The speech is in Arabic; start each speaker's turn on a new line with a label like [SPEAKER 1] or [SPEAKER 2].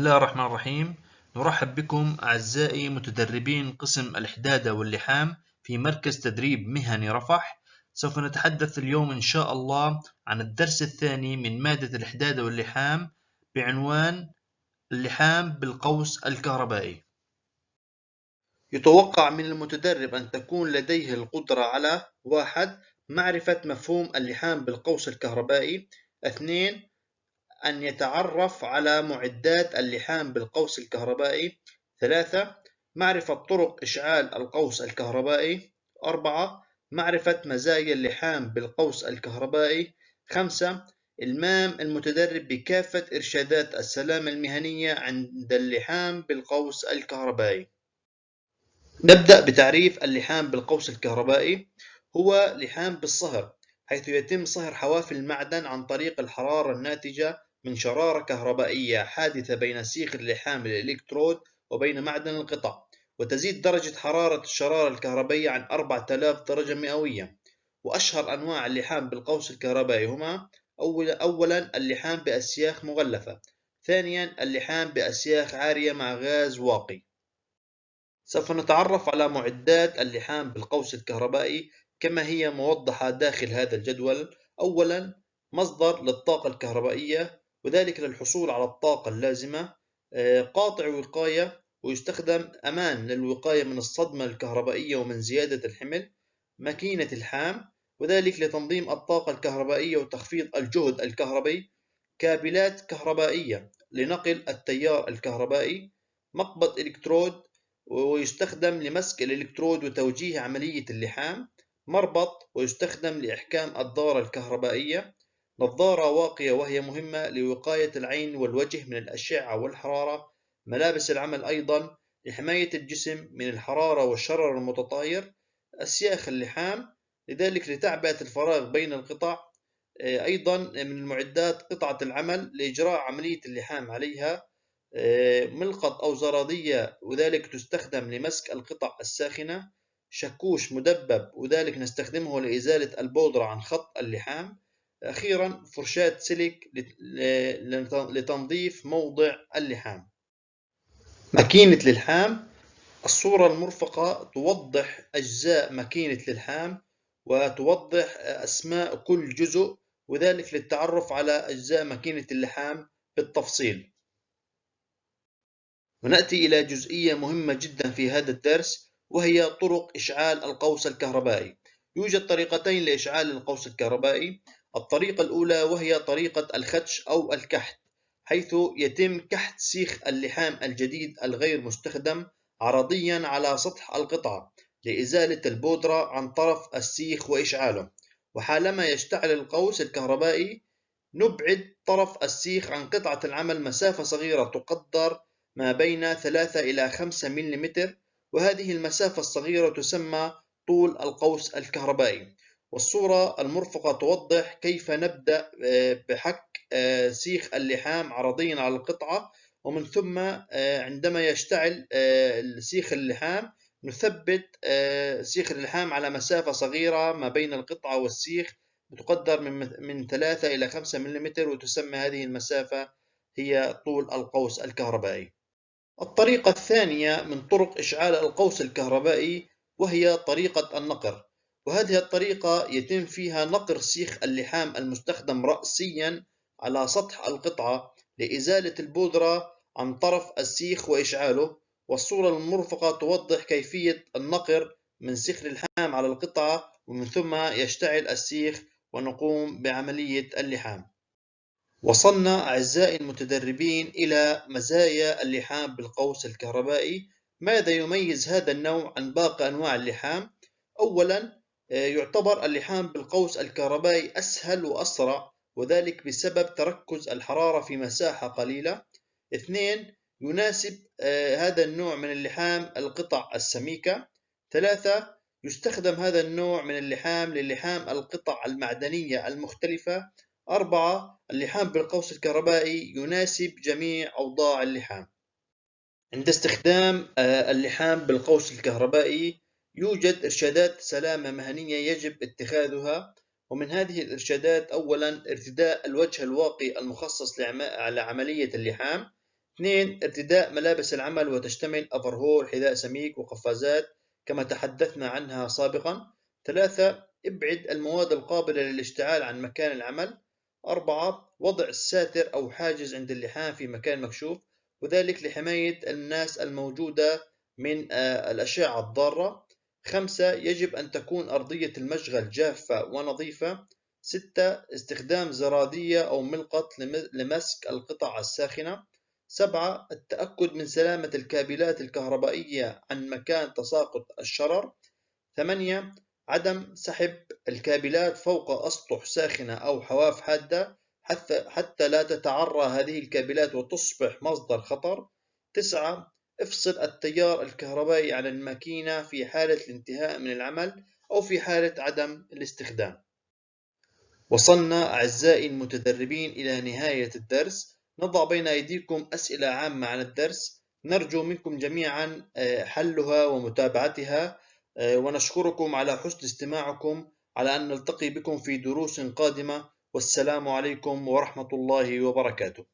[SPEAKER 1] الله الرحمن الرحيم. نرحب بكم أعزائي متدربين قسم الإحداد واللحام في مركز تدريب مهني رفح. سوف نتحدث اليوم إن شاء الله عن الدرس الثاني من مادة الإحداد واللحام بعنوان اللحام بالقوس الكهربائي. يتوقع من المتدرب أن تكون لديه القدرة على 1. معرفة مفهوم اللحام بالقوس الكهربائي. 2. أن يتعرف على معدات اللحام بالقوس الكهربائي. 3. معرفة طرق إشعال القوس الكهربائي. 4. معرفة مزايا اللحام بالقوس الكهربائي. 5. إلمام المتدرب بكافة إرشادات السلامة المهنية عند اللحام بالقوس الكهربائي. نبدأ بتعريف اللحام بالقوس الكهربائي. هو لحام بالصهر، حيث يتم صهر حوافل المعدن عن طريق الحرارة الناتجة من شرارة كهربائية حادثة بين سيخ اللحام الإلكترود وبين معدن القطع، وتزيد درجة حرارة الشرارة الكهربائية عن 4000 درجة مئوية. وأشهر أنواع اللحام بالقوس الكهربائي هما: أولا اللحام بأسياخ مغلفة. ثانيا اللحام بأسياخ عارية مع غاز واقي. سوف نتعرف على معدات اللحام بالقوس الكهربائي كما هي موضحة داخل هذا الجدول. أولا مصدر للطاقة الكهربائية، وذلك للحصول على الطاقة اللازمة. قاطع وقاية، ويستخدم أمان للوقاية من الصدمة الكهربائية ومن زيادة الحمل. ماكينة الحام، وذلك لتنظيم الطاقة الكهربائية وتخفيض الجهد الكهربي. كابلات كهربائية لنقل التيار الكهربائي. مقبض إلكترود، ويستخدم لمسك الإلكترود وتوجيه عملية اللحام. مربط، ويستخدم لإحكام الدارة الكهربائية. نظارة واقية، وهي مهمة لوقاية العين والوجه من الأشعة والحرارة. ملابس العمل أيضا لحماية الجسم من الحرارة والشرر المتطاير. أسياخ اللحام، لذلك لتعبئة الفراغ بين القطع. أيضا من المعدات قطعة العمل لإجراء عملية اللحام عليها. ملقط أو زرادية، وذلك تستخدم لمسك القطع الساخنة. شاكوش مدبب، وذلك نستخدمه لإزالة البودرة عن خط اللحام. أخيرا فرشاة سلك لتنظيف موضع اللحام. ماكينة الإلحام. الصورة المرفقة توضح أجزاء ماكينة الإلحام، وتوضح أسماء كل جزء، وذلك للتعرف على أجزاء ماكينة اللحام بالتفصيل. ونأتي إلى جزئية مهمة جدا في هذا الدرس، وهي طرق إشعال القوس الكهربائي. يوجد طريقتين لإشعال القوس الكهربائي. الطريقة الأولى وهي طريقة الخدش أو الكحت، حيث يتم كحت سيخ اللحام الجديد الغير مستخدم عرضيا على سطح القطعة لإزالة البودرة عن طرف السيخ وإشعاله. وحالما يشتعل القوس الكهربائي نبعد طرف السيخ عن قطعة العمل مسافة صغيرة تقدر ما بين 3 إلى 5 ملم، وهذه المسافة الصغيرة تسمى طول القوس الكهربائي. والصورة المرفقة توضح كيف نبدأ بحك سيخ اللحام عرضيا على القطعة، ومن ثم عندما يشتعل سيخ اللحام نثبت سيخ اللحام على مسافة صغيرة ما بين القطعة والسيخ تقدر من 3 إلى 5 ملم، وتسمى هذه المسافة هي طول القوس الكهربائي. الطريقة الثانية من طرق إشعال القوس الكهربائي وهي طريقة النقر، وهذه الطريقة يتم فيها نقر سيخ اللحام المستخدم رأسيا على سطح القطعة لإزالة البودرة عن طرف السيخ وإشعاله. والصورة المرفقة توضح كيفية النقر من سيخ اللحام على القطعة، ومن ثم يشتعل السيخ ونقوم بعملية اللحام. وصلنا أعزائي المتدربين إلى مزايا اللحام بالقوس الكهربائي. ماذا يميز هذا النوع عن باقي أنواع اللحام؟ أولا يعتبر اللحام بالقوس الكهربائي أسهل وأسرع، وذلك بسبب تركز الحرارة في مساحة قليلة. 2. يناسب هذا النوع من اللحام القطع السميكة. 3. يستخدم هذا النوع من اللحام للحام القطع المعدنية المختلفة. 4. اللحام بالقوس الكهربائي يناسب جميع أوضاع اللحام. عند استخدام اللحام بالقوس الكهربائي يوجد إرشادات سلامة مهنية يجب اتخاذها، ومن هذه الإرشادات: أولا ارتداء الوجه الواقي المخصص لعملية اللحام. 2. ارتداء ملابس العمل وتشتمل أفرهول، حذاء سميك، وقفازات كما تحدثنا عنها سابقا. 3. ابعد المواد القابلة للاشتعال عن مكان العمل. 4. وضع الساتر أو حاجز عند اللحام في مكان مكشوف، وذلك لحماية الناس الموجودة من الأشعة الضارة. 5. يجب أن تكون أرضية المشغل جافة ونظيفة. 6. استخدام زرادية أو ملقط لمسك القطع الساخنة. 7. التأكد من سلامة الكابلات الكهربائية عن مكان تساقط الشرر. 8. عدم سحب الكابلات فوق أسطح ساخنة أو حواف حادة حتى لا تتعرى هذه الكابلات وتصبح مصدر خطر. 9. افصل التيار الكهربائي عن الماكينة في حالة الانتهاء من العمل أو في حالة عدم الاستخدام. وصلنا أعزائي المتدربين إلى نهاية الدرس. نضع بين أيديكم أسئلة عامة عن الدرس، نرجو منكم جميعا حلها ومتابعتها، ونشكركم على حسن استماعكم. على أن نلتقي بكم في دروس قادمة، والسلام عليكم ورحمة الله وبركاته.